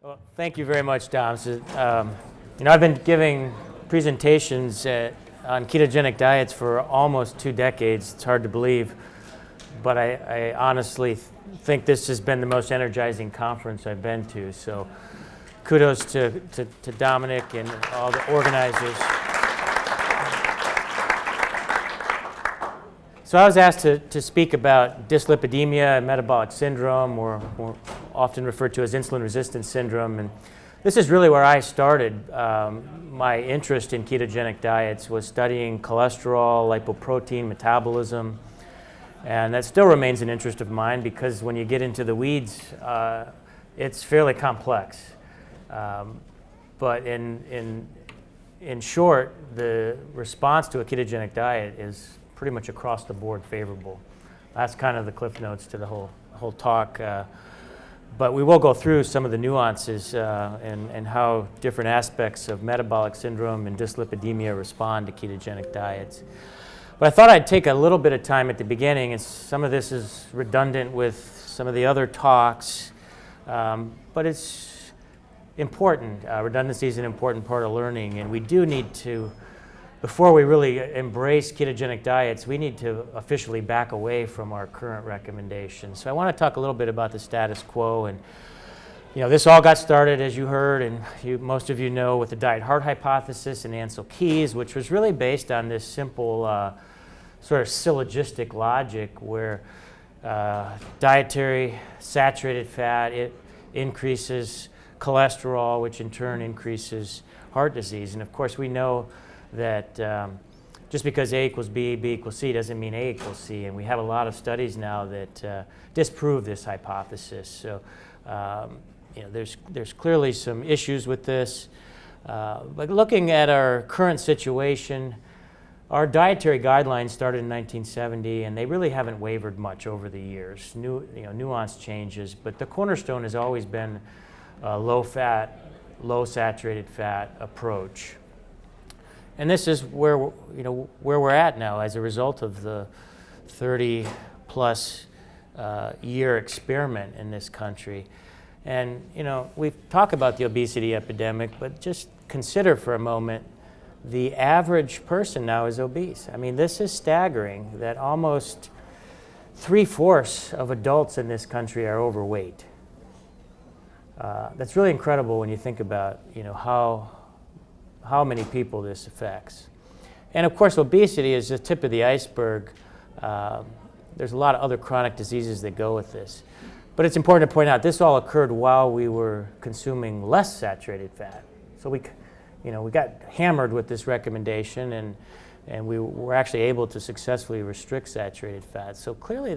Well, thank you very much, Dom. So, I've been giving presentations on ketogenic diets for almost 2 decades. It's hard to believe, but I honestly think this has been the most energizing conference I've been to. So kudos to Dominic and all the organizers. So I was asked to speak about dyslipidemia and metabolic syndrome, or more often referred to as insulin resistance syndrome. And this is really where I started. My interest in ketogenic diets was studying cholesterol, lipoprotein, metabolism. And that still remains an interest of mine because when you get into the weeds, it's fairly complex. But in short, the response to a ketogenic diet is pretty much across the board favorable. That's kind of the cliff notes to the whole talk. But we will go through some of the nuances and how different aspects of metabolic syndrome and dyslipidemia respond to ketogenic diets. But I thought I'd take a little bit of time at the beginning, and some of this is redundant with some of the other talks, but it's important. Redundancy is an important part of learning, and we do need to, before we really embrace ketogenic diets, we need to officially back away from our current recommendations. So I want to talk a little bit about the status quo. And this all got started, as you heard, and most of you know, with the diet-heart hypothesis and Ansel Keys, which was really based on this simple sort of syllogistic logic where dietary saturated fat, it increases cholesterol, which in turn increases heart disease. And of course, we know that just because A equals B, B equals C doesn't mean A equals C. And we have a lot of studies now that disprove this hypothesis. So there's clearly some issues with this. But looking at our current situation, our dietary guidelines started in 1970, and they really haven't wavered much over the years. Nuanced changes, but the cornerstone has always been a low-fat, low-saturated fat approach. And this is where we're at now as a result of the 30-plus year experiment in this country. And we talk about the obesity epidemic, but just consider for a moment the average person now is obese. I mean, this is staggering that almost 3/4 of adults in this country are overweight. That's really incredible when you think about how many people this affects. And of course, obesity is the tip of the iceberg. There's a lot of other chronic diseases that go with this. But it's important to point out this all occurred while we were consuming less saturated fat. So we got hammered with this recommendation, and we were actually able to successfully restrict saturated fat. So clearly,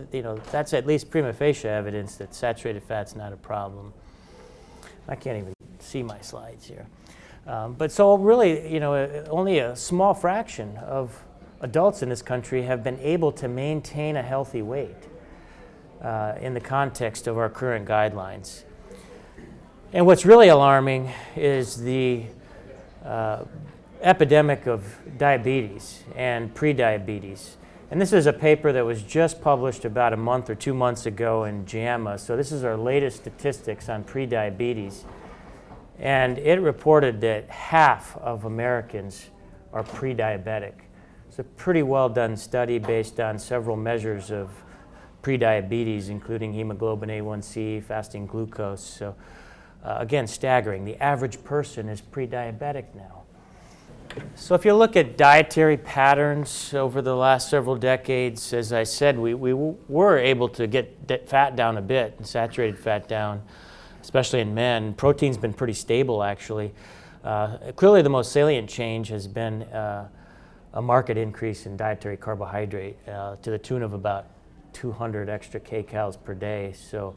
that's at least prima facie evidence that saturated fat's not a problem. I can't even see my slides here. But so really, only a small fraction of adults in this country have been able to maintain a healthy weight in the context of our current guidelines. And what's really alarming is the epidemic of diabetes and prediabetes. And this is a paper that was just published about a month or 2 months ago in JAMA. So this is our latest statistics on prediabetes. And it reported that half of Americans are pre-diabetic. It's a pretty well done study based on several measures of prediabetes, including hemoglobin A1C, fasting glucose. So again, staggering. The average person is pre-diabetic now. So if you look at dietary patterns over the last several decades, as I said, we were able to get fat down a bit, and saturated fat down, especially in men. Protein's been pretty stable, actually. Clearly, the most salient change has been a marked increase in dietary carbohydrate to the tune of about 200 extra kcals per day. So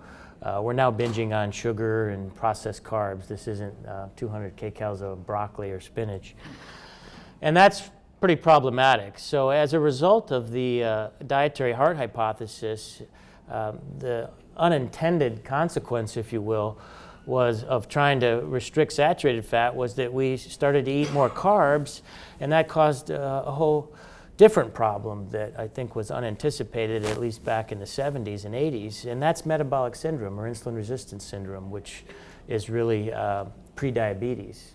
we're now binging on sugar and processed carbs. This isn't 200 kcals of broccoli or spinach. And that's pretty problematic. So as a result of the dietary heart hypothesis, the unintended consequence, if you will, was of trying to restrict saturated fat was that we started to eat more carbs, and that caused a whole different problem that I think was unanticipated, at least back in the 70s and 80s, and that's metabolic syndrome or insulin resistance syndrome, which is really prediabetes.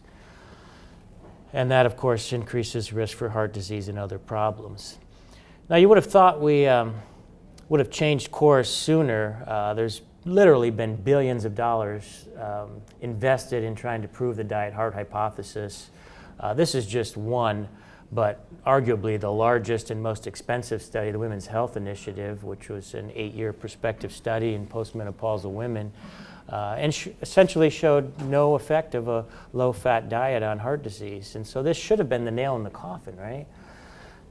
And that, of course, increases risk for heart disease and other problems. Now, you would have thought we would have changed course sooner. There's literally been billions of dollars invested in trying to prove the diet heart hypothesis. This is just one, but arguably the largest and most expensive study, the Women's Health Initiative, which was an 8-year prospective study in postmenopausal women, and essentially showed no effect of a low-fat diet on heart disease. And so this should have been the nail in the coffin, right?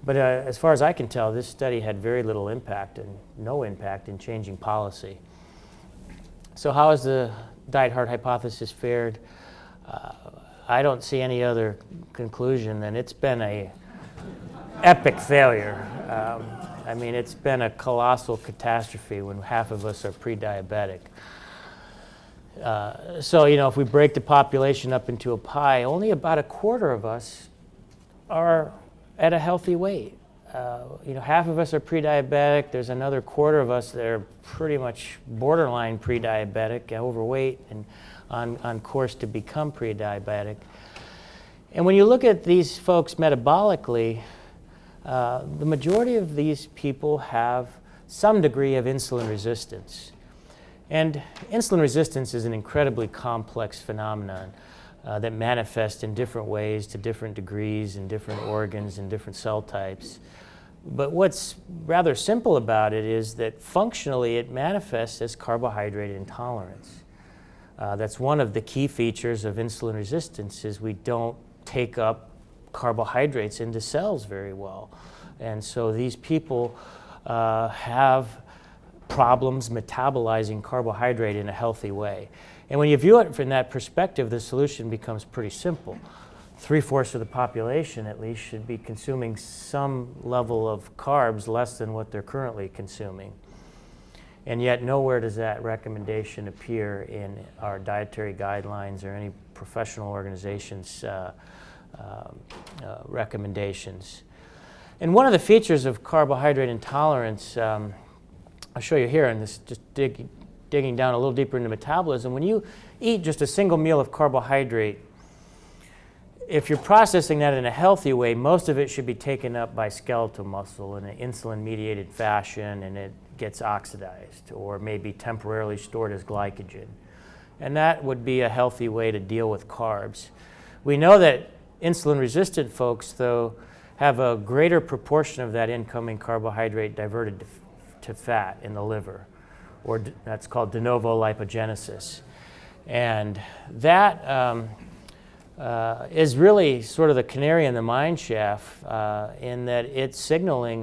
But as far as I can tell, this study had very little impact and no impact in changing policy. So how has the diet heart hypothesis fared? I don't see any other conclusion than it's been an epic failure. I mean, it's been a colossal catastrophe when half of us are pre-diabetic. So, you know, if we break the population up into a pie, only about a quarter of us are at a healthy weight. You know, half of us are pre-diabetic. There's another quarter of us that are pretty much borderline pre-diabetic, overweight, and on course to become pre-diabetic. And when you look at these folks metabolically, the majority of these people have some degree of insulin resistance. And insulin resistance is an incredibly complex phenomenon that manifests in different ways to different degrees in different organs and different cell types. But what's rather simple about it is that functionally it manifests as carbohydrate intolerance. That's one of the key features of insulin resistance is we don't take up carbohydrates into cells very well. And so these people have problems metabolizing carbohydrate in a healthy way. And when you view it from that perspective, the solution becomes pretty simple. 3/4 of the population, at least, should be consuming some level of carbs less than what they're currently consuming. And yet nowhere does that recommendation appear in our dietary guidelines or any professional organization's recommendations. And one of the features of carbohydrate intolerance, I'll show you here, and this just digging down a little deeper into metabolism. When you eat just a single meal of carbohydrate, if you're processing that in a healthy way, most of it should be taken up by skeletal muscle in an insulin-mediated fashion, and it gets oxidized or maybe temporarily stored as glycogen. And that would be a healthy way to deal with carbs. We know that insulin-resistant folks, though, have a greater proportion of that incoming carbohydrate diverted to fat in the liver, or that's called de novo lipogenesis. And that is really sort of the canary in the mine shaft in that it's signaling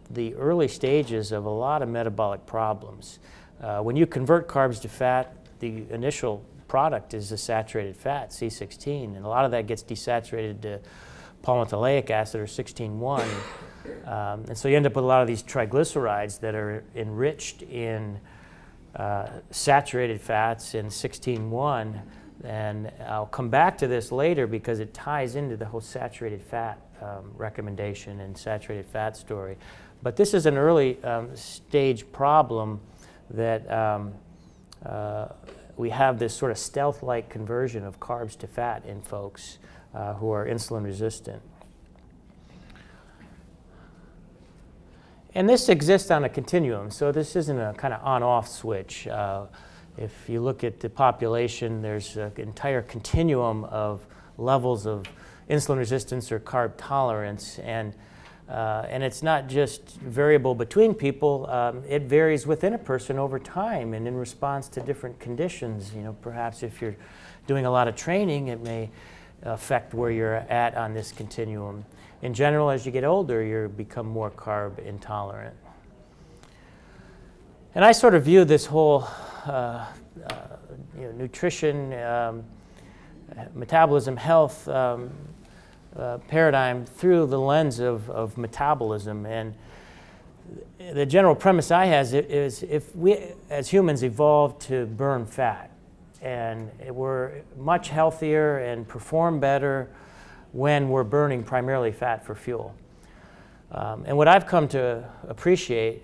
the early stages of a lot of metabolic problems. When you convert carbs to fat, the initial product is a saturated fat, C16, and a lot of that gets desaturated to palmitoleic acid, or 16-1. And so you end up with a lot of these triglycerides that are enriched in saturated fats in 16-1. And I'll come back to this later because it ties into the whole saturated fat recommendation and saturated fat story. But this is an early stage problem that we have this sort of stealth-like conversion of carbs to fat in folks who are insulin resistant. And this exists on a continuum, so this isn't a kind of on-off switch. If you look at the population, there's an entire continuum of levels of insulin resistance or carb tolerance, and it's not just variable between people. It varies within a person over time and in response to different conditions. You know, perhaps if you're doing a lot of training, it may affect where you're at on this continuum. In general, as you get older, you become more carb intolerant. And I sort of view this whole nutrition, metabolism, health paradigm through the lens of metabolism. And the general premise I have is if we as humans evolved to burn fat, and we're much healthier and perform better when we're burning primarily fat for fuel. And what I've come to appreciate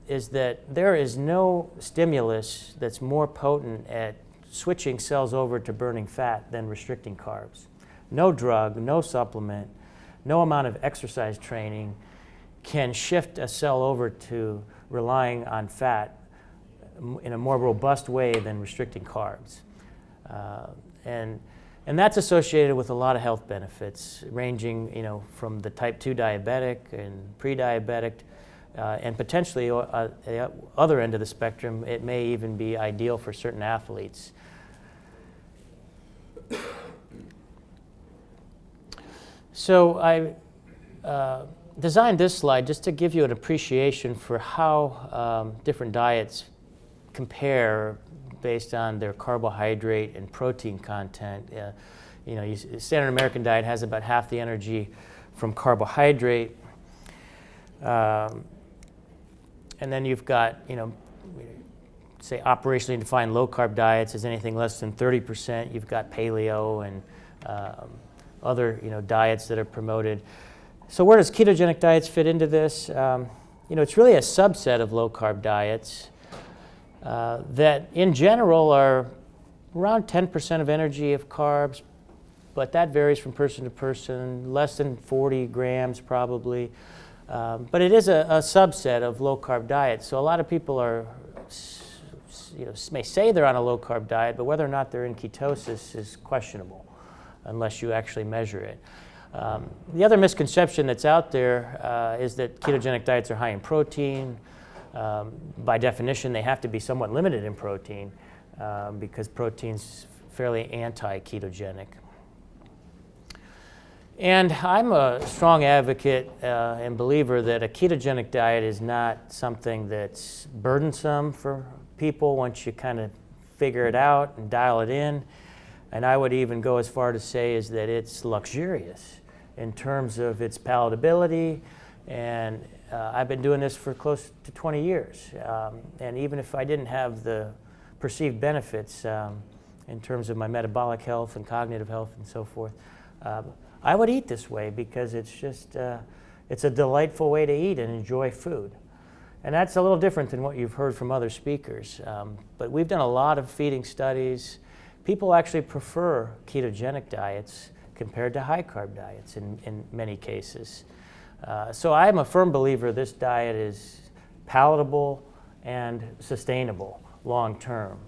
is that there is no stimulus that's more potent at switching cells over to burning fat than restricting carbs. No drug, no supplement, no amount of exercise training can shift a cell over to relying on fat in a more robust way than restricting carbs. And that's associated with a lot of health benefits, ranging from the type 2 diabetic and pre-diabetic, and potentially at the other end of the spectrum, it may even be ideal for certain athletes. So I designed this slide just to give you an appreciation for how different diets compare based on their carbohydrate and protein content. Standard American diet has about half the energy from carbohydrate. And then you've got, say operationally defined low-carb diets is anything less than 30%. You've got paleo and other diets that are promoted. So where does ketogenic diets fit into this? It's really a subset of low-carb diets that in general are around 10% of energy of carbs, but that varies from person to person, less than 40 grams probably. But it is a subset of low-carb diets. So a lot of people may say they're on a low-carb diet, but whether or not they're in ketosis is questionable unless you actually measure it. The other misconception that's out there is that ketogenic diets are high in protein. By definition, they have to be somewhat limited in protein because protein's fairly anti-ketogenic. And I'm a strong advocate and believer that a ketogenic diet is not something that's burdensome for people once you kind of figure it out and dial it in. And I would even go as far to say is that it's luxurious in terms of its palatability. And I've been doing this for close to 20 years. And even if I didn't have the perceived benefits in terms of my metabolic health and cognitive health and so forth, I would eat this way because it's just, it's a delightful way to eat and enjoy food. And that's a little different than what you've heard from other speakers. But we've done a lot of feeding studies. People actually prefer ketogenic diets compared to high-carb diets in many cases. So I'm a firm believer this diet is palatable and sustainable long-term.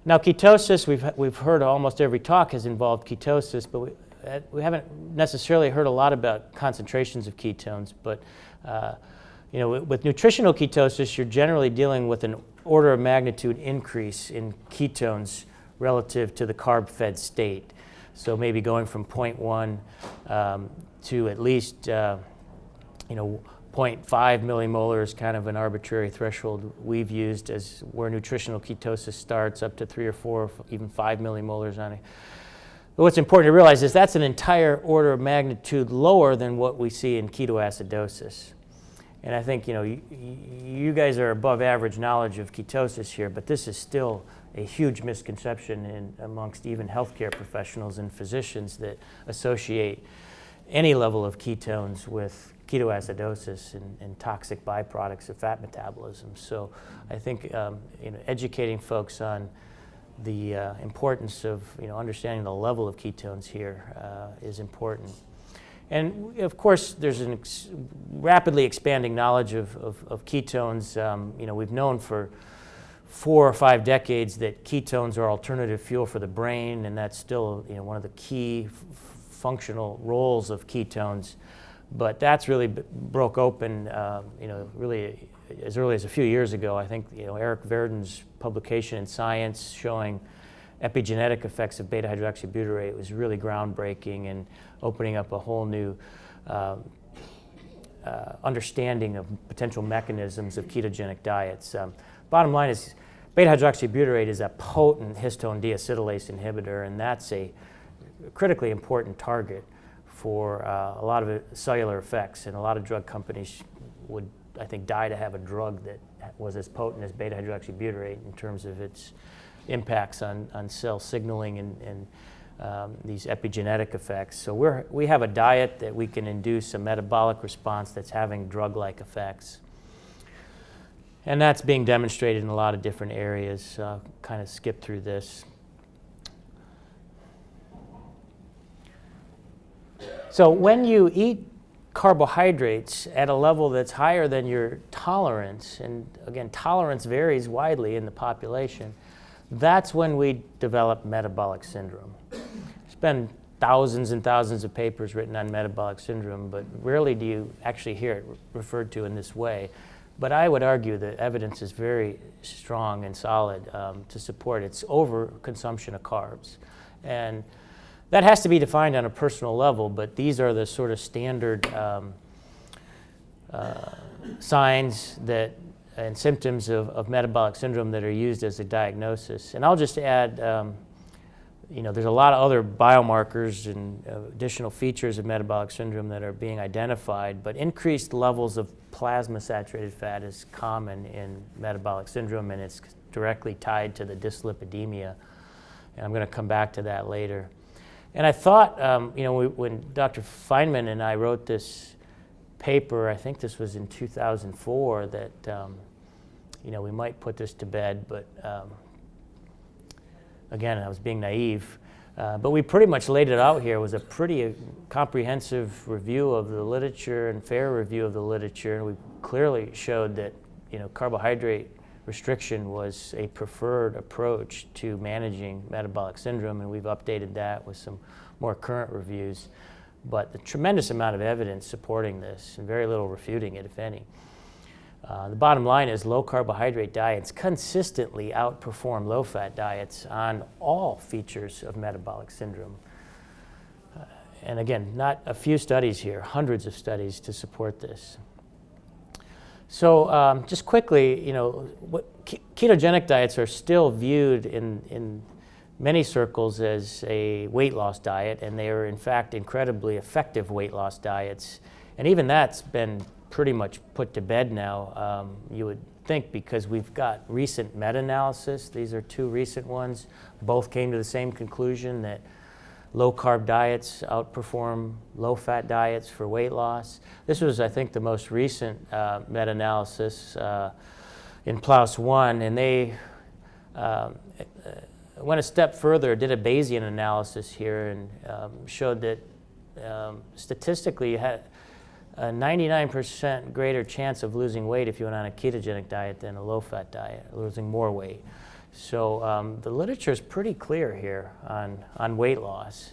Now ketosis, we've heard almost every talk has involved ketosis, but we haven't necessarily heard a lot about concentrations of ketones. But with nutritional ketosis, you're generally dealing with an order of magnitude increase in ketones relative to the carb-fed state. So maybe going from 0.1 to at least 0.5 millimolar is kind of an arbitrary threshold we've used as where nutritional ketosis starts, up to 3 or 4, even 5 millimolars on it. But what's important to realize is that's an entire order of magnitude lower than what we see in ketoacidosis. And I think you guys are above average knowledge of ketosis here, but this is still a huge misconception amongst even healthcare professionals and physicians that associate any level of ketones with ketoacidosis and toxic byproducts of fat metabolism. So I think educating folks on the importance of understanding the level of ketones here is important. And of course, there's a rapidly expanding knowledge of ketones. We've known for 4 or 5 decades that ketones are alternative fuel for the brain, and that's still one of the key functional roles of ketones. But that's really broke open, really as early as a few years ago. I think Eric Verdin's publication in Science showing epigenetic effects of beta-hydroxybutyrate was really groundbreaking and opening up a whole new understanding of potential mechanisms of ketogenic diets. Bottom line is beta-hydroxybutyrate is a potent histone deacetylase inhibitor, and that's a critically important target for a lot of cellular effects. And a lot of drug companies would, I think, die to have a drug that was as potent as beta-hydroxybutyrate in terms of its impacts on cell signaling and these epigenetic effects. So we have a diet that we can induce a metabolic response that's having drug-like effects. And that's being demonstrated in a lot of different areas. Kind of skip through this. So when you eat carbohydrates at a level that's higher than your tolerance, and again, tolerance varies widely in the population, that's when we develop metabolic syndrome. There's been thousands and thousands of papers written on metabolic syndrome, but rarely do you actually hear it referred to in this way. But I would argue that evidence is very strong and solid to support its overconsumption of carbs. And that has to be defined on a personal level, but these are the sort of standard signs that and symptoms of metabolic syndrome that are used as a diagnosis. And I'll just add, there's a lot of other biomarkers and additional features of metabolic syndrome that are being identified, but increased levels of plasma saturated fat is common in metabolic syndrome, and it's directly tied to the dyslipidemia. And I'm going to come back to that later. And I thought, when Dr. Feynman and I wrote this paper, I think this was in 2004, that, we might put this to bed, but again, I was being naive. But we pretty much laid it out here. It was a pretty comprehensive review of the literature and fair review of the literature. And we clearly showed that, carbohydrate restriction was a preferred approach to managing metabolic syndrome, and we've updated that with some more current reviews. But the tremendous amount of evidence supporting this and very little refuting it, if any. The bottom line is low-carbohydrate diets consistently outperform low-fat diets on all features of metabolic syndrome. And again, not a few studies here, hundreds of studies to support this. So just quickly, ketogenic diets are still viewed in many circles as a weight loss diet, and they are in fact incredibly effective weight loss diets. And even that's been pretty much put to bed now, you would think, because we've got recent meta-analysis. These are two recent ones. Both came to the same conclusion that low-carb diets outperform low-fat diets for weight loss. This was, I think, the most recent meta-analysis in PLOS ONE, and they went a step further, did a Bayesian analysis here, and showed that statistically you had a 99% greater chance of losing weight if you went on a ketogenic diet than a low-fat diet, losing more weight. So the literature is pretty clear here on weight loss.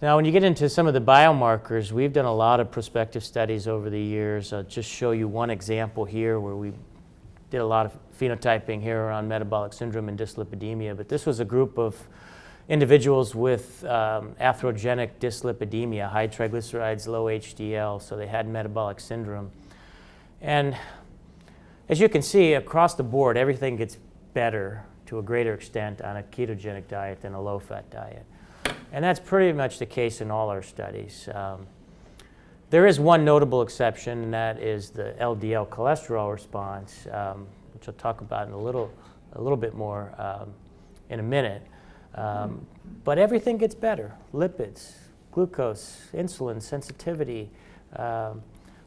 Now, when you get into some of the biomarkers, we've done a lot of prospective studies over the years. I'll just show you one example here where we did a lot of phenotyping here around metabolic syndrome and dyslipidemia, but this was a group of individuals with atherogenic dyslipidemia, high triglycerides, low HDL, so they had metabolic syndrome. And as you can see, across the board, everything gets better to a greater extent on a ketogenic diet than a low-fat diet. And that's pretty much the case in all our studies. There is one notable exception, and that is the LDL cholesterol response, which I'll talk about in a little bit more in a minute. But everything gets better. Lipids, glucose, insulin, sensitivity.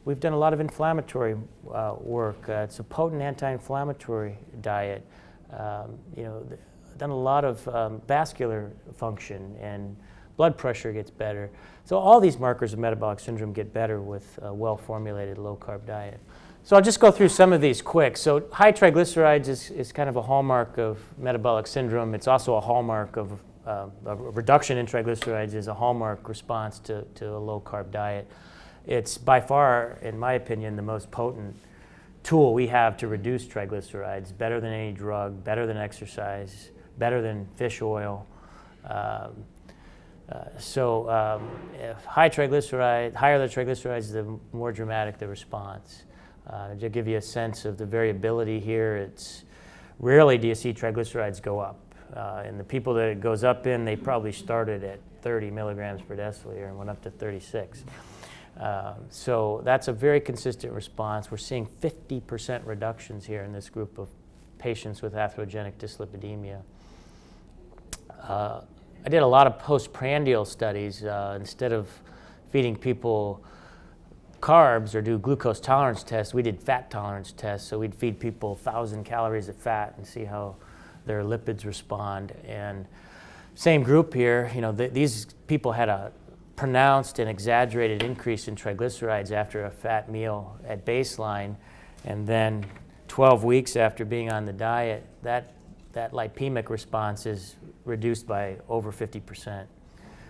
We've done a lot of inflammatory work. It's a potent anti-inflammatory diet. Done a lot of vascular function, and blood pressure gets better. So all these markers of metabolic syndrome get better with a well-formulated low-carb diet. So I'll just go through some of these quick. So high triglycerides is kind of a hallmark of metabolic syndrome. It's also a hallmark of a reduction in triglycerides is a hallmark response to a low-carb diet. It's by far, in my opinion, the most potent tool we have to reduce triglycerides, better than any drug, better than exercise, better than fish oil. If higher the triglycerides, the more dramatic the response. To give you a sense of the variability here, it's rarely do you see triglycerides go up. And the people that it goes up in, they probably started at 30 milligrams per deciliter and went up to 36. So that's a very consistent response. We're seeing 50% reductions here in this group of patients with atherogenic dyslipidemia. I did a lot of postprandial studies. Instead of feeding people carbs or do glucose tolerance tests, we did fat tolerance tests. So we'd feed people 1,000 calories of fat and see how their lipids respond. And same group here, these people had a pronounced and exaggerated increase in triglycerides after a fat meal at baseline, and then 12 weeks after being on the diet, that lipemic response is reduced by over 50%.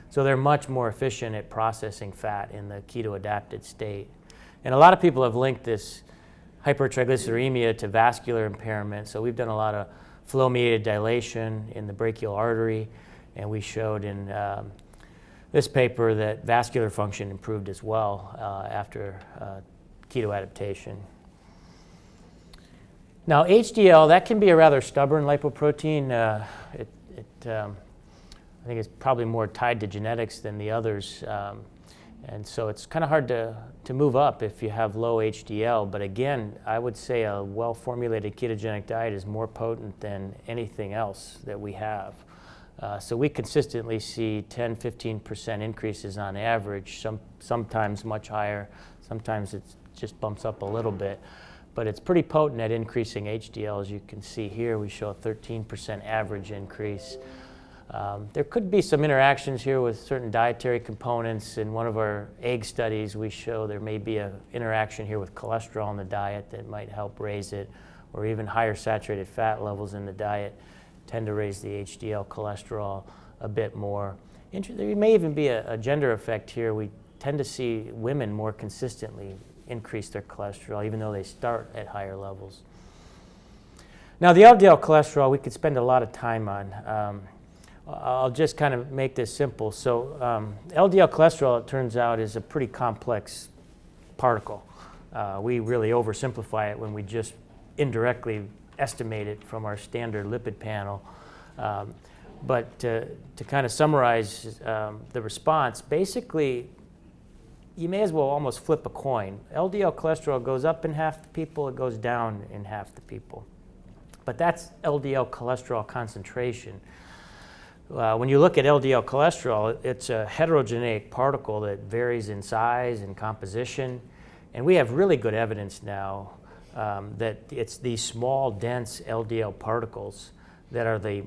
So they're much more efficient at processing fat in the keto-adapted state. And a lot of people have linked this hypertriglyceridemia to vascular impairment. So we've done a lot of flow-mediated dilation in the brachial artery, and we showed in this paper that vascular function improved as well after keto adaptation. Now HDL, that can be a rather stubborn lipoprotein. I think it's probably more tied to genetics than the others. And so it's kind of hard to move up if you have low HDL. But again, I would say a well-formulated ketogenic diet is more potent than anything else that we have. So we consistently see 10-15% increases on average, sometimes much higher, sometimes it just bumps up a little bit. But it's pretty potent at increasing HDL. As you can see here, we show a 13% average increase. There could be some interactions here with certain dietary components. In one of our egg studies, we show there may be an interaction here with cholesterol in the diet that might help raise it, or even higher saturated fat levels in the diet tend to raise the HDL cholesterol a bit more. There may even be a gender effect here. We tend to see women more consistently increase their cholesterol, even though they start at higher levels. Now, the LDL cholesterol, we could spend a lot of time on. I'll just kind of make this simple. So LDL cholesterol, it turns out, is a pretty complex particle. We really oversimplify it when we just indirectly estimate it from our standard lipid panel. But to kind of summarize the response, basically, you may as well almost flip a coin. LDL cholesterol goes up in half the people, it goes down in half the people. But that's LDL cholesterol concentration. When you look at LDL cholesterol, it's a heterogeneous particle that varies in size and composition. And we have really good evidence now that it's these small, dense LDL particles that are the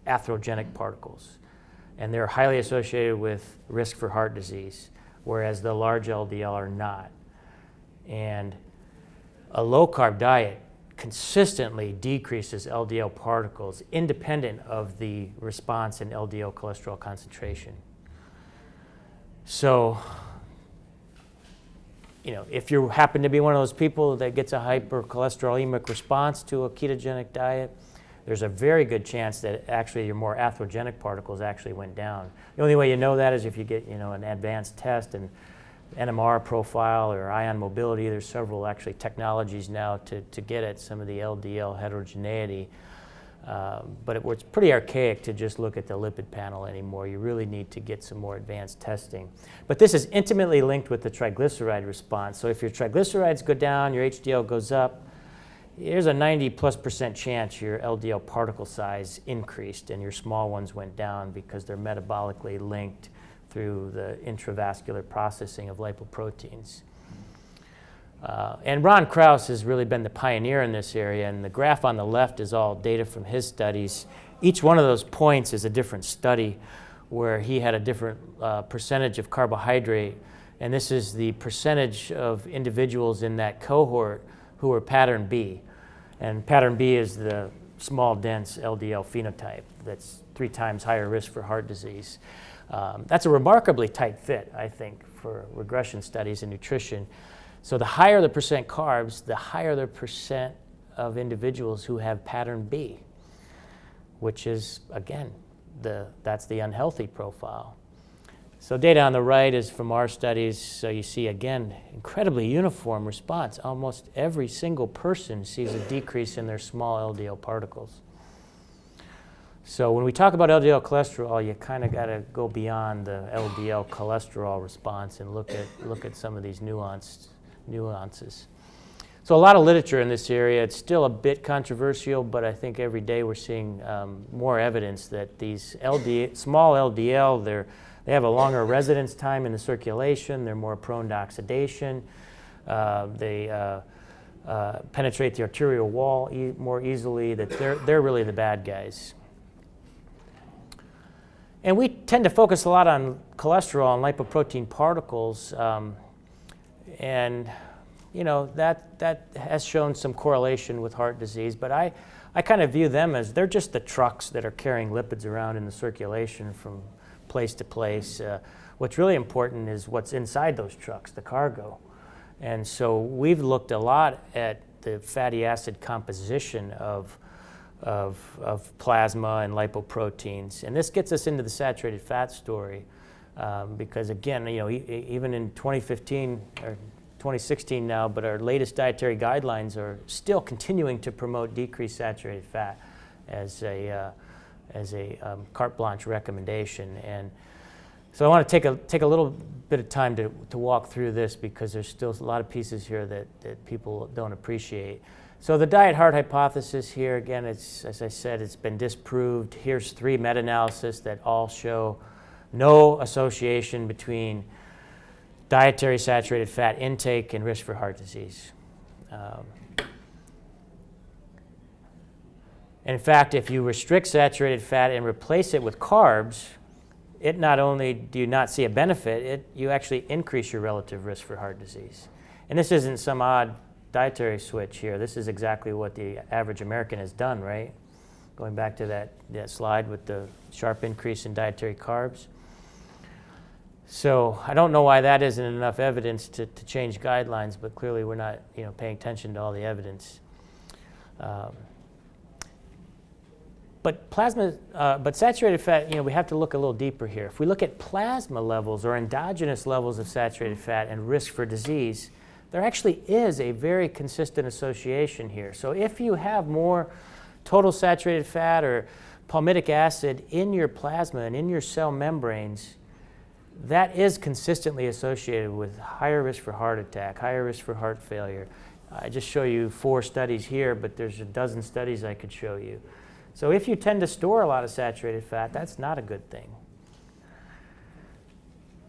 atherogenic particles. And they're highly associated with risk for heart disease, whereas the large LDL are not. And a low-carb diet consistently decreases LDL particles independent of the response in LDL cholesterol concentration. So, if you happen to be one of those people that gets a hypercholesterolemic response to a ketogenic diet, there's a very good chance that actually your more atherogenic particles actually went down. The only way you know that is if you get an advanced test and NMR profile or ion mobility. There's several actually technologies now to get at some of the LDL heterogeneity. But it's pretty archaic to just look at the lipid panel anymore. You really need to get some more advanced testing. But this is intimately linked with the triglyceride response. So if your triglycerides go down, your HDL goes up, there's a 90+% chance your LDL particle size increased and your small ones went down because they're metabolically linked through the intravascular processing of lipoproteins. And Ron Krauss has really been the pioneer in this area, and the graph on the left is all data from his studies. Each one of those points is a different study where he had a different percentage of carbohydrate, and this is the percentage of individuals in that cohort who were pattern B. And pattern B is the small, dense LDL phenotype that's 3 times higher risk for heart disease. That's a remarkably tight fit, I think, for regression studies in nutrition. So the higher the percent carbs, the higher the percent of individuals who have pattern B, which is, again, that's the unhealthy profile. So data on the right is from our studies. So you see, again, incredibly uniform response. Almost every single person sees a decrease in their small LDL particles. So when we talk about LDL cholesterol, you kind of got to go beyond the LDL cholesterol response and look at some of these nuances. So a lot of literature in this area. It's still a bit controversial, but I think every day we're seeing more evidence that these small LDL, they have a longer residence time in the circulation. They're more prone to oxidation. They penetrate the arterial wall more easily. That they're really the bad guys. And we tend to focus a lot on cholesterol and lipoprotein particles, and you know that has shown some correlation with heart disease. But I kind of view them as they're just the trucks that are carrying lipids around in the circulation from place to place. What's really important is what's inside those trucks, the cargo. And so we've looked a lot at the fatty acid composition of plasma and lipoproteins. And this gets us into the saturated fat story because again, you know, even in 2015 or 2016 now, but our latest dietary guidelines are still continuing to promote decreased saturated fat as a carte blanche recommendation. And so I want to take a little bit of time to walk through this because there's still a lot of pieces here that people don't appreciate. So the diet heart hypothesis here, again, it's, as I said, it's been disproved. Here's 3 meta-analyses that all show no association between dietary saturated fat intake and risk for heart disease. And in fact, if you restrict saturated fat and replace it with carbs, it not only do you not see a benefit, you actually increase your relative risk for heart disease. And this isn't some odd dietary switch here. This is exactly what the average American has done, right? Going back to that slide with the sharp increase in dietary carbs. So I don't know why that isn't enough evidence to change guidelines, but clearly we're not, you know, paying attention to all the evidence. But saturated fat, you know, we have to look a little deeper here. If we look at plasma levels or endogenous levels of saturated fat and risk for disease, there actually is a very consistent association here. So if you have more total saturated fat or palmitic acid in your plasma and in your cell membranes, that is consistently associated with higher risk for heart attack, higher risk for heart failure. I just show you 4 studies here, but there's a dozen studies I could show you. So if you tend to store a lot of saturated fat, that's not a good thing.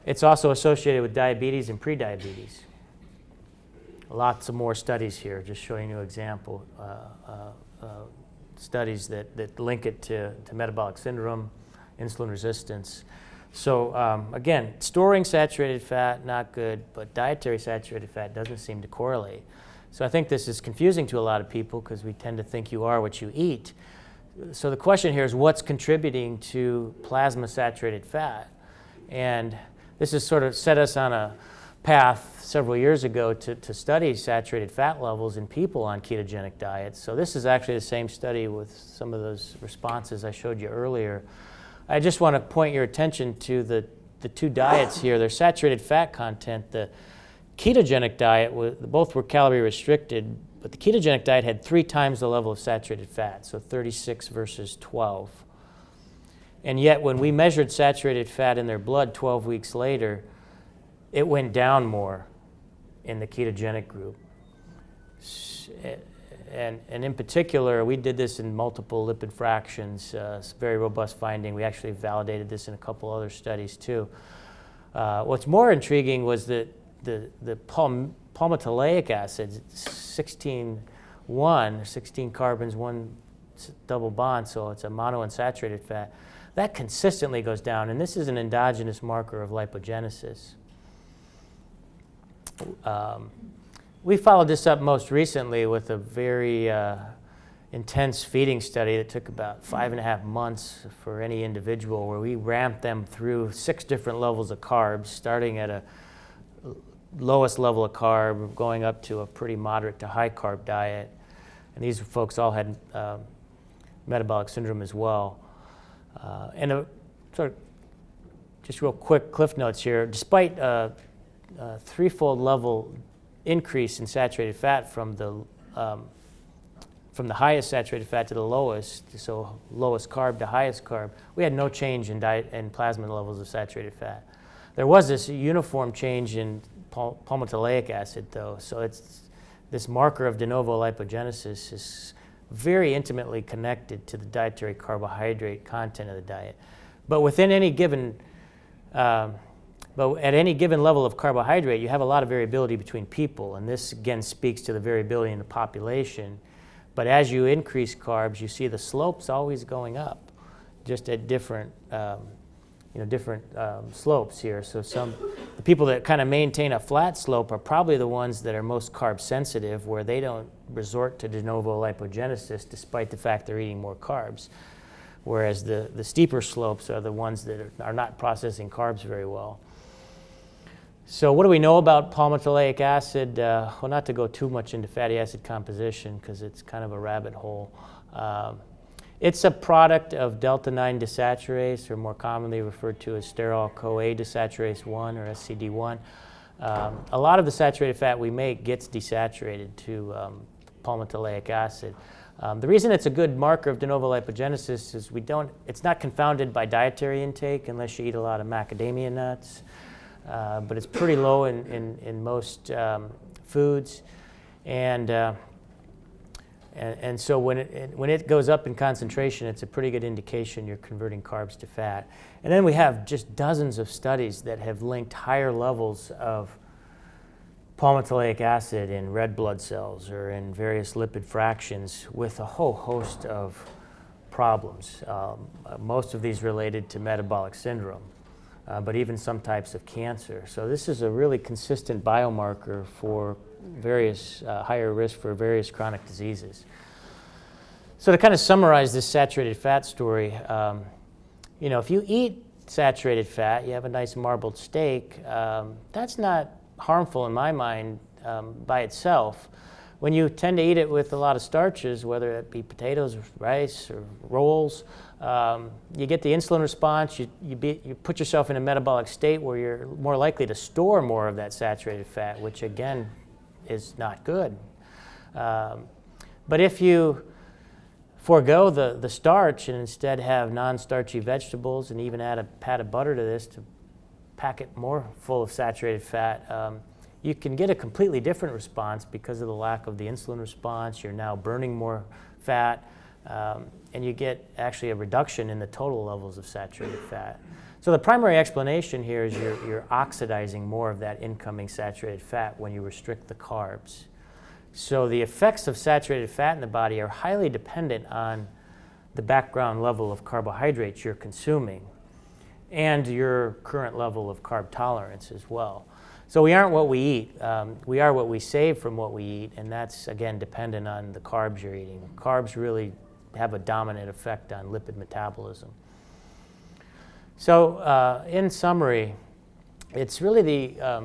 It's also associated with diabetes and prediabetes. Lots of more studies here, just showing you example studies that link it to metabolic syndrome, insulin resistance. So again, storing saturated fat, not good, but dietary saturated fat doesn't seem to correlate. So I think this is confusing to a lot of people because we tend to think you are what you eat. So the question here is what's contributing to plasma saturated fat? And this has sort of set us on a path several years ago to study saturated fat levels in people on ketogenic diets. So this is actually the same study with some of those responses I showed you earlier. I just want to point your attention to the 2 diets here. Their saturated fat content, the ketogenic diet, both were calorie restricted, but the ketogenic diet had 3 times the level of saturated fat, so 36 versus 12. And yet when we measured saturated fat in their blood 12 weeks later, it went down more in the ketogenic group. And in particular, we did this in multiple lipid fractions. It's a very robust finding. We actually validated this in a couple other studies too. What's more intriguing was that the palmitoleic acid, 16 carbons, 1 double bond, so it's a monounsaturated fat, that consistently goes down, and this is an endogenous marker of lipogenesis. We followed this up most recently with a very intense feeding study that took about 5.5 months for any individual, where we ramped them through 6 different levels of carbs, starting at a lowest level of carb, going up to a pretty moderate to high carb diet. And these folks all had metabolic syndrome as well. And sort of just real quick cliff notes here, despite a 3-fold level increase in saturated fat from the highest saturated fat to the lowest, so lowest carb to highest carb, we had no change in diet and plasma levels of saturated fat. There was this uniform change in palmitoleic acid, though, so this marker of de novo lipogenesis is very intimately connected to the dietary carbohydrate content of the diet. But within any given, but at any given level of carbohydrate, you have a lot of variability between people, and this again speaks to the variability in the population. But as you increase carbs, you see the slopes always going up, just at different, different slopes here. So the people that kind of maintain a flat slope are probably the ones that are most carb sensitive, where they don't resort to de novo lipogenesis despite the fact they're eating more carbs. Whereas the steeper slopes are the ones that are not processing carbs very well. So what do we know about palmitoleic acid? Well, not to go too much into fatty acid composition because it's kind of a rabbit hole. It's a product of delta-9 desaturase, or more commonly referred to as sterol-CoA desaturase 1, or SCD1. A lot of the saturated fat we make gets desaturated to palmitoleic acid. The reason it's a good marker of de novo lipogenesis is it's not confounded by dietary intake unless you eat a lot of macadamia nuts, but it's pretty low in most foods. And so when it goes up in concentration, it's a pretty good indication you're converting carbs to fat. And then we have just dozens of studies that have linked higher levels of palmitoleic acid in red blood cells or in various lipid fractions with a whole host of problems. Most of these related to metabolic syndrome, but even some types of cancer. So this is a really consistent biomarker for various higher risk for various chronic diseases. So to kind of summarize this saturated fat story, if you eat saturated fat, you have a nice marbled steak, that's not harmful in my mind by itself. When you tend to eat it with a lot of starches, whether it be potatoes or rice or rolls, you get the insulin response, you put yourself in a metabolic state where you're more likely to store more of that saturated fat, which again is not good. But if you forego the starch and instead have non-starchy vegetables and even add a pat of butter to this to pack it more full of saturated fat, you can get a completely different response because of the lack of the insulin response. You're now burning more fat, and you get actually a reduction in the total levels of saturated fat. So the primary explanation here is you're oxidizing more of that incoming saturated fat when you restrict the carbs. So the effects of saturated fat in the body are highly dependent on the background level of carbohydrates you're consuming and your current level of carb tolerance as well. So we aren't what we eat. We are what we save from what we eat, and that's, again, dependent on the carbs you're eating. Carbs really have a dominant effect on lipid metabolism. So in summary, it's really the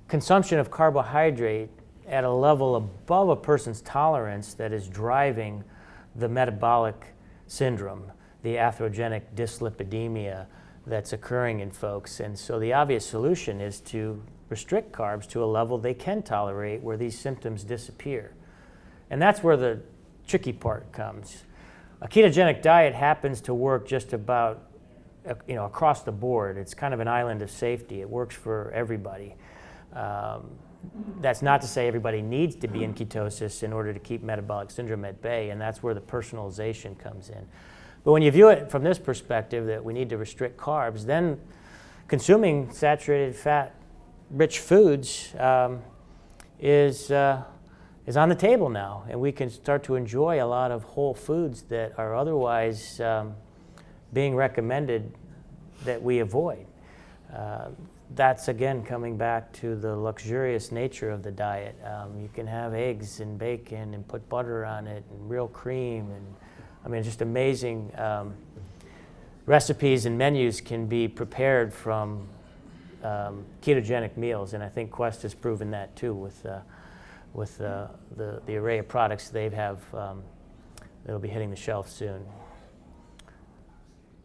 consumption of carbohydrate at a level above a person's tolerance that is driving the metabolic syndrome, the atherogenic dyslipidemia that's occurring in folks. And so the obvious solution is to restrict carbs to a level they can tolerate where these symptoms disappear. And that's where the tricky part comes. A ketogenic diet happens to work just about across the board. It's kind of an island of safety. It works for everybody. That's not to say everybody needs to be in ketosis in order to keep metabolic syndrome at bay, and that's where the personalization comes in. But when you view it from this perspective, that we need to restrict carbs, then consuming saturated fat-rich foods is on the table now, and we can start to enjoy a lot of whole foods that are otherwise being recommended that we avoid. That's, again, coming back to the luxurious nature of the diet. You can have eggs and bacon and put butter on it and real cream, and just amazing recipes and menus can be prepared from ketogenic meals, and I think Quest has proven that too with the array of products they have that'll be hitting the shelf soon.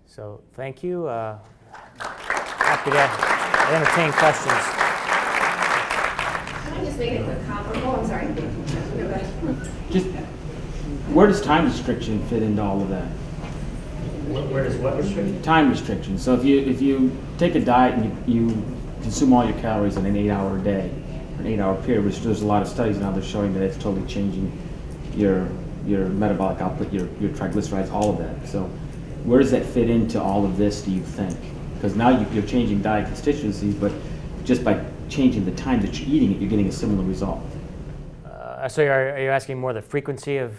So thank you. Happy to entertain questions. Can I just make a quick comment? Oh, I'm sorry. Go ahead. Just where does time restriction fit into all of that? Where does what restriction? Time restriction. So if you take a diet and you consume all your calories in an 8-hour day, or an 8-hour period, which there's a lot of studies now that are showing that it's totally changing your metabolic output, your triglycerides, all of that. So where does that fit into all of this, do you think? Because now you're changing diet constituencies, but just by changing the time that you're eating it, you're getting a similar result. So are you asking more the frequency of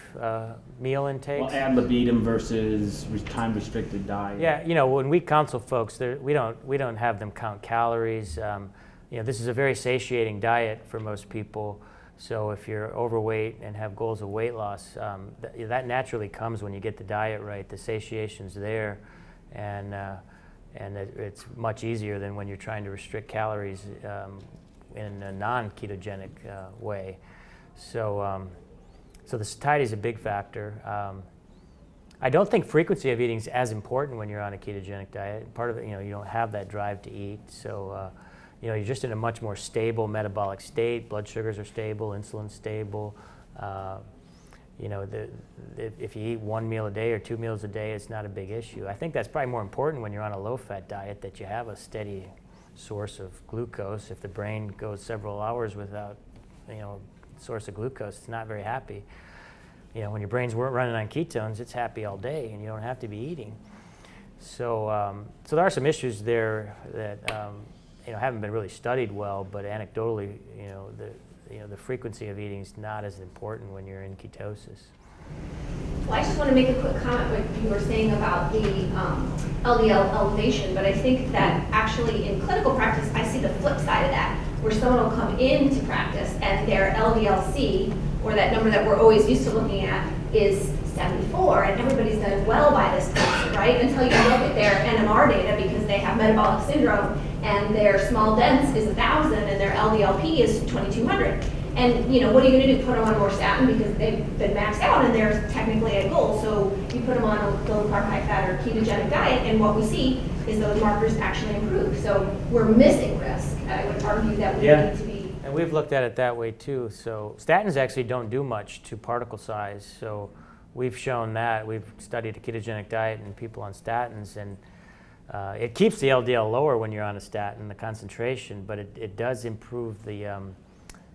meal intakes? Well, ad libitum versus time-restricted diet. Yeah, when we counsel folks, we don't have them count calories. This is a very satiating diet for most people. So if you're overweight and have goals of weight loss, that naturally comes when you get the diet right. The satiation's there, and it's much easier than when you're trying to restrict calories in a non-ketogenic way. So the satiety is a big factor. I don't think frequency of eating is as important when you're on a ketogenic diet. Part of it, you don't have that drive to eat, so you're just in a much more stable metabolic state. Blood sugars are stable, insulin's stable. If you eat 1 meal a day or 2 meals a day, it's not a big issue. I think that's probably more important when you're on a low-fat diet, that you have a steady source of glucose. If the brain goes several hours without, source of glucose, it's not very happy. When your brain's running on ketones, it's happy all day, and you don't have to be eating. So there are some issues there that haven't been really studied well, but anecdotally, the frequency of eating is not as important when you're in ketosis. Well, I just want to make a quick comment what you were saying about the LDL elevation, but I think that actually in clinical practice, I see the flip side of that, where someone will come into practice and their LDL-C, or that number that we're always used to looking at, is 74, and everybody's done well by this point, right? Until you look at their NMR data, because they have metabolic syndrome, and their small dense is 1,000, and their LDLP is 2,200. And what are you going to do? Put them on more statin because they've been maxed out and they're technically at goal. So you put them on a low carb, high fat, or ketogenic diet, and what we see is those markers actually improve. So we're missing risk. I would argue that we need to be. And we've looked at it that way too. So statins actually don't do much to particle size. So we've shown that. We've studied a ketogenic diet in people on statins, and it keeps the LDL lower when you're on a statin, the concentration, but it does improve the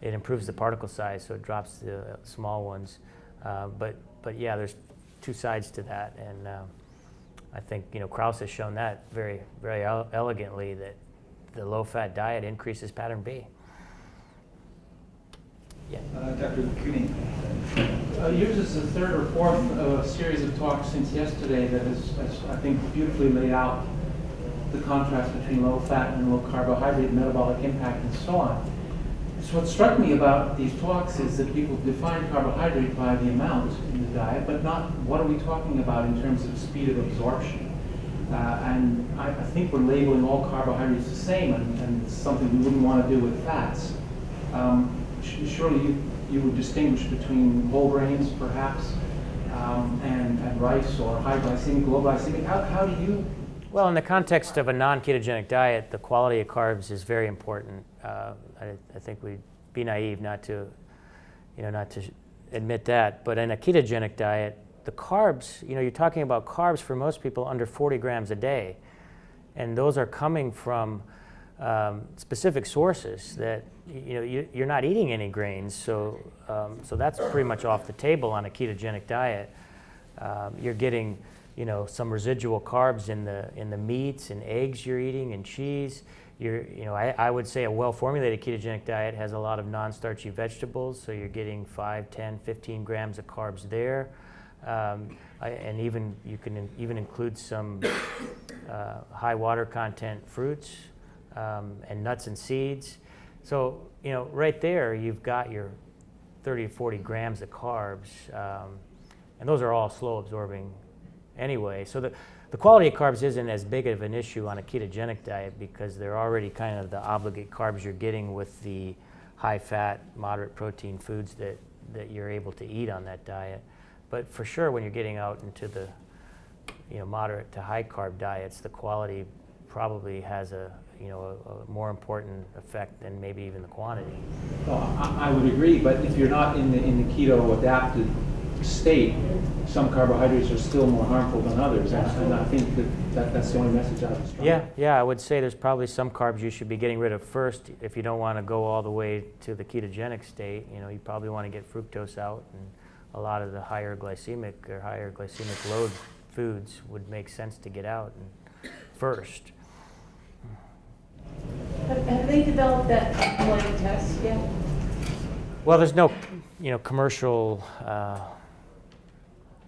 it improves the particle size, so it drops the small ones. But yeah, there's two sides to that, and I think Krauss has shown that very, very elegantly, that the low-fat diet increases pattern B. Yeah. Dr. Cooney. Yours is the third or fourth series of talks since yesterday that has, I think, beautifully laid out the contrast between low-fat and low-carbohydrate metabolic impact and so on. So what struck me about these talks is that people define carbohydrate by the amount in the diet, but not what are we talking about in terms of speed of absorption. And I think we're labeling all carbohydrates the same, and it's something we wouldn't want to do with fats. Surely you would distinguish between whole grains, perhaps, and rice, or high glycemic, low glycemic. How do you? Well, in the context of a non-ketogenic diet, the quality of carbs is very important. I think we'd be naive not to admit that. But in a ketogenic diet, the carbs, you're talking about carbs for most people under 40 grams a day, and those are coming from specific sources that you're not eating any grains, so that's pretty much off the table on a ketogenic diet. You're getting some residual carbs in the meats and eggs you're eating and cheese. I would say a well-formulated ketogenic diet has a lot of non-starchy vegetables, so you're getting 5, 10, 15 grams of carbs there. And even you can even include some high water content fruits and nuts and seeds. So right there you've got your 30 to 40 grams of carbs, and those are all slow absorbing anyway. So the quality of carbs isn't as big of an issue on a ketogenic diet because they're already kind of the obligate carbs you're getting with the high fat, moderate protein foods that you're able to eat on that diet. But for sure, when you're getting out into the moderate to high carb diets, the quality probably has a more important effect than maybe even the quantity. Well, I would agree, but if you're not in the keto adapted state, some carbohydrates are still more harmful than others. And I think that's the only message I was trying to. Yeah, I would say there's probably some carbs you should be getting rid of first if you don't want to go all the way to the ketogenic state. You probably want to get fructose out, and a lot of the higher glycemic load foods would make sense to get out first. Have they developed that online test yet? Well, there's no, commercial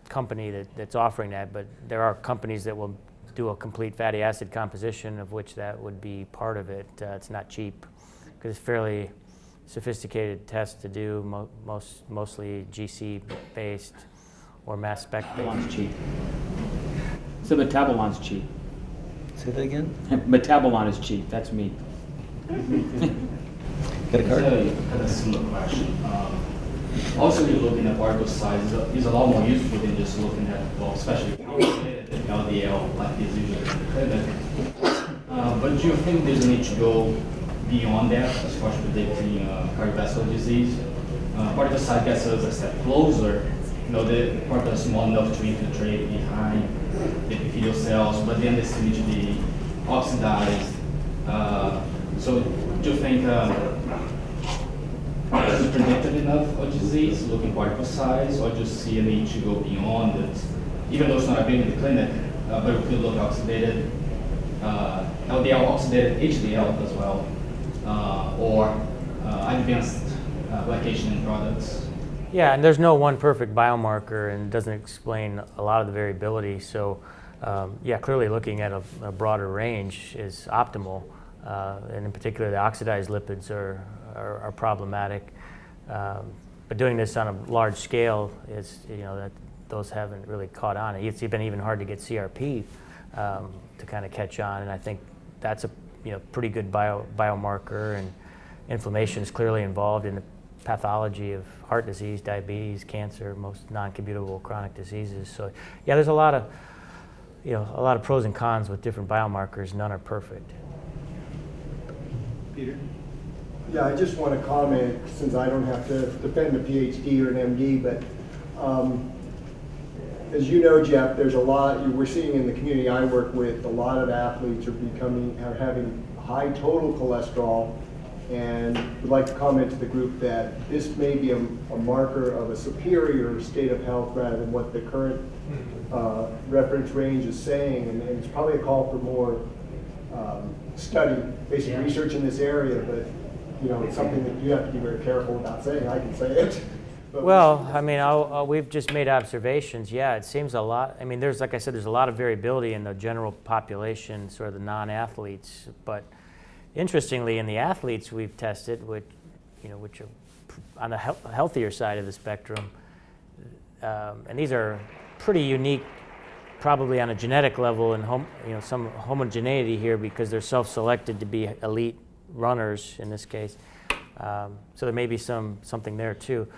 company that's offering that, but there are companies that will do a complete fatty acid composition, of which that would be part of it. It's not cheap because it's fairly sophisticated test to do, mostly GC based or mass spec based. Metabolon's cheap. So Metabolon's cheap. Say that again? Metabolon is cheap. That's me. Got a card? Kind of similar question. Also, you're looking at particle size is a lot more useful than just looking at, well, especially LDL, like is usually in the clinic. But do you think there's a need to go beyond that as far as predicting cardiovascular disease? Particle size gets us a step closer. The particles are small enough to infiltrate behind the epithelial cells, but then they still need to be oxidized. So do you think is it predictive enough of disease, looking particle size, or just see a need to go beyond it? Even though it's not appearing in the clinic, but it could look oxidated, LDL oxidated HDL as well, or advanced glycation end products. Yeah, and there's no one perfect biomarker, and it doesn't explain a lot of the variability. So, clearly looking at a broader range is optimal, and in particular, the oxidized lipids are problematic. But doing this on a large scale is, that those haven't really caught on. It's been even hard to get CRP to kind of catch on, and I think that's a pretty good biomarker. And inflammation is clearly involved in the pathology of heart disease, diabetes, cancer, most non-communicable chronic diseases. So yeah, there's a lot of pros and cons with different biomarkers. None are perfect. Peter? Yeah, I just want to comment, since I don't have to defend a PhD or an MD, but as you know, Jeff, there's a lot, we're seeing in the community I work with, a lot of athletes are having high total cholesterol, and would like to comment to the group that this may be a marker of a superior state of health rather than what the current reference range is saying, and it's probably a call for more study, basic research in this area, but it's something that you have to be very careful about saying. I can say it. Well, I mean, we've just made observations. Yeah, it seems a lot. I mean, like I said, there's a lot of variability in the general population, sort of the non-athletes, but interestingly, in the athletes we've tested, which are on the healthier side of the spectrum, and these are pretty unique, probably on a genetic level, and some homogeneity here because they're self-selected to be elite runners in this case. So there may be something there too,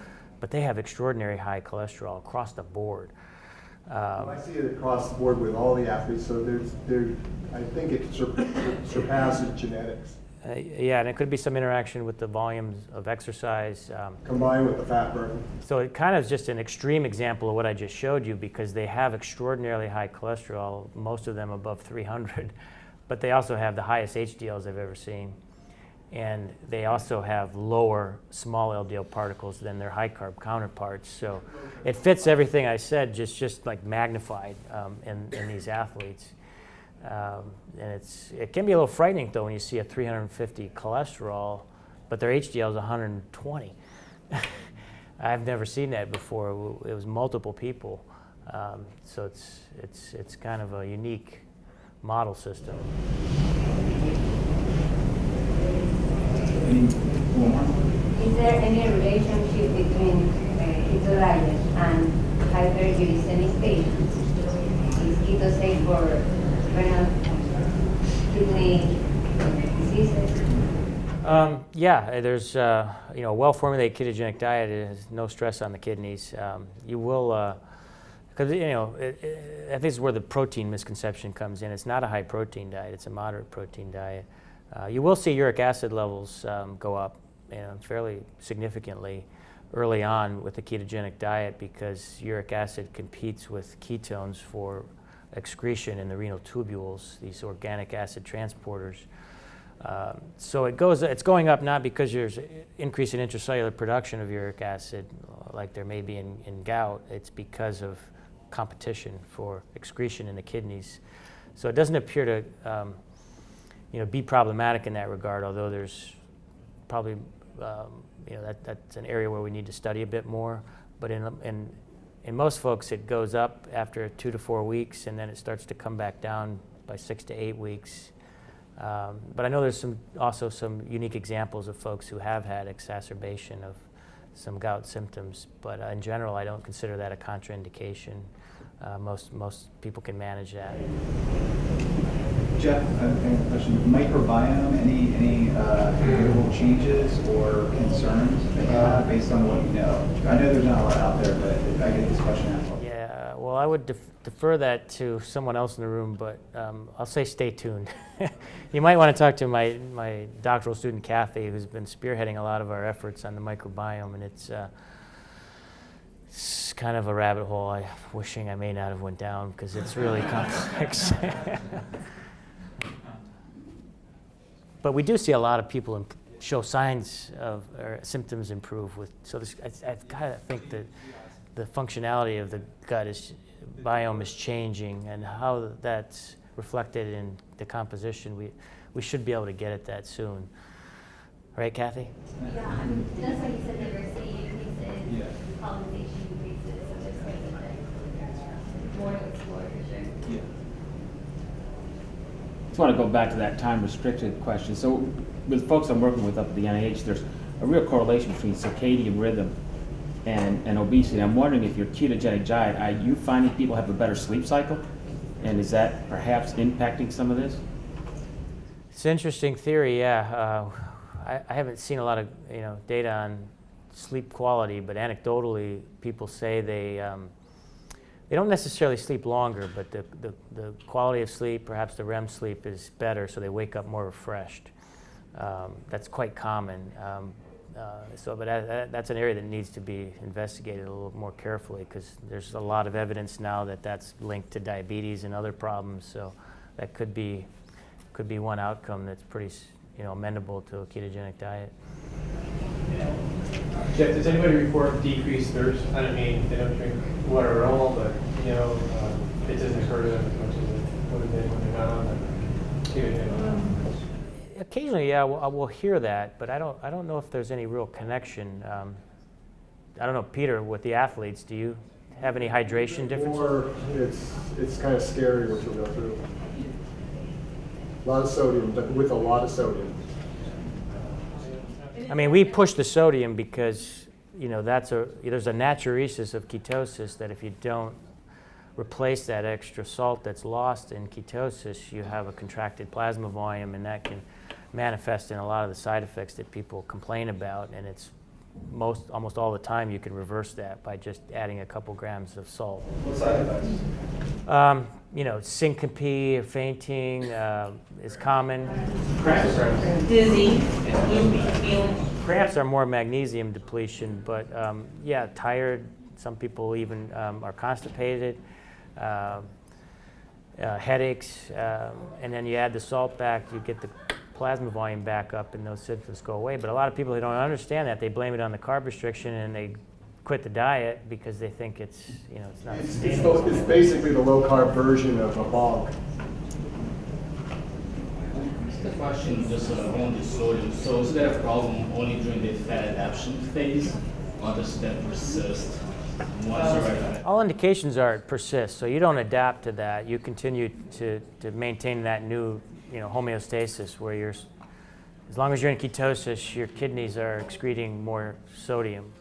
but they have extraordinary high cholesterol across the board. I see it across the board with all the athletes, so I think it surpasses genetics. Yeah, and it could be some interaction with the volumes of exercise. Combined with the fat burning. So it kind of is just an extreme example of what I just showed you, because they have extraordinarily high cholesterol, most of them above 300, but they also have the highest HDLs I've ever seen. And they also have lower small LDL particles than their high carb counterparts. So it fits everything I said, just like magnified in these athletes. And it can be a little frightening though when you see a 350 cholesterol, but their HDL is 120. I've never seen that before. It was multiple people. So it's kind of a unique model system. Is there any relationship between keto diet and hyperglycemic patients? Is keto safe for renal kidney diseases? Yeah, there's a well-formulated ketogenic diet has no stress on the kidneys. You will, because I think this is where the protein misconception comes in. It's not a high protein diet; it's a moderate protein diet. You will see uric acid levels go up fairly significantly early on with the ketogenic diet because uric acid competes with ketones for excretion in the renal tubules, these organic acid transporters. So it's going up not because there's increase in intracellular production of uric acid like there may be in gout. It's because of competition for excretion in the kidneys. So it doesn't appear to be problematic in that regard, although there's probably that's an area where we need to study a bit more. But in most folks, it goes up after 2 to 4 weeks, and then it starts to come back down by 6 to 8 weeks. But I know there's also some unique examples of folks who have had exacerbation of some gout symptoms. But in general, I don't consider that a contraindication. Most people can manage that. Jeff, I have a question. Microbiome, any notable changes or concerns that you have based on what you know? I know there's not a lot out there, but I get this question asked. Yeah, well, I would defer that to someone else in the room, but I'll say stay tuned. You might want to talk to my doctoral student, Kathy, who's been spearheading a lot of our efforts on the microbiome, and it's kind of a rabbit hole I'm wishing I may not have went down because it's really complex. But we do see a lot of people show signs of or symptoms improve with. So I kind of think that the functionality of the gut biome is changing, and how that's reflected in the composition. We should be able to get at that soon, right, Kathy? Yeah, that's why you said diversity increases, colonization increases, so there's like more to explore for sure. Yeah. I just want to go back to that time-restricted question. So with folks I'm working with up at the NIH, there's a real correlation between circadian rhythm and obesity. I'm wondering if your ketogenic diet, are you finding people have a better sleep cycle? And is that perhaps impacting some of this? It's an interesting theory, yeah. I haven't seen a lot of data on sleep quality, but anecdotally, people say they don't necessarily sleep longer, but the quality of sleep, perhaps the REM sleep, is better, so they wake up more refreshed. That's quite common. But that's an area that needs to be investigated a little more carefully because there's a lot of evidence now that that's linked to diabetes and other problems. So that could be one outcome that's pretty amenable to a ketogenic diet. Jeff, does anybody report decreased thirst? I don't mean they don't drink water at all, but it doesn't occur to them as much as it would have been when they're not on the ketogenic. Occasionally, yeah, we'll hear that, but I don't know if there's any real connection. I don't know, Peter, with the athletes, do you have any hydration differences? Or it's kind of scary what you'll go through. A lot of sodium, but with a lot of sodium. I mean, we push the sodium because there's a natriuresis of ketosis that if you don't replace that extra salt that's lost in ketosis, you have a contracted plasma volume, and that can manifest in a lot of the side effects that people complain about. And it's almost all the time you can reverse that by just adding a couple grams of salt. What side effects? Syncope or fainting is common. Dizzy, loopy feeling. Cramps are more magnesium depletion, but tired. Some people even are constipated. Headaches, and then you add the salt back, you get the plasma volume back up, and those symptoms go away. But a lot of people, they don't understand that. They blame it on the carb restriction, and they quit the diet because they think it's not sustainable. It's basically the low-carb version of a bog. The question just on the sodium. So is that a problem only during the fat adaptation phase, or does that persist once you're right? All indications are it persists, so you don't adapt to that. You continue to maintain that new homeostasis where as long as you're in ketosis, your kidneys are excreting more sodium.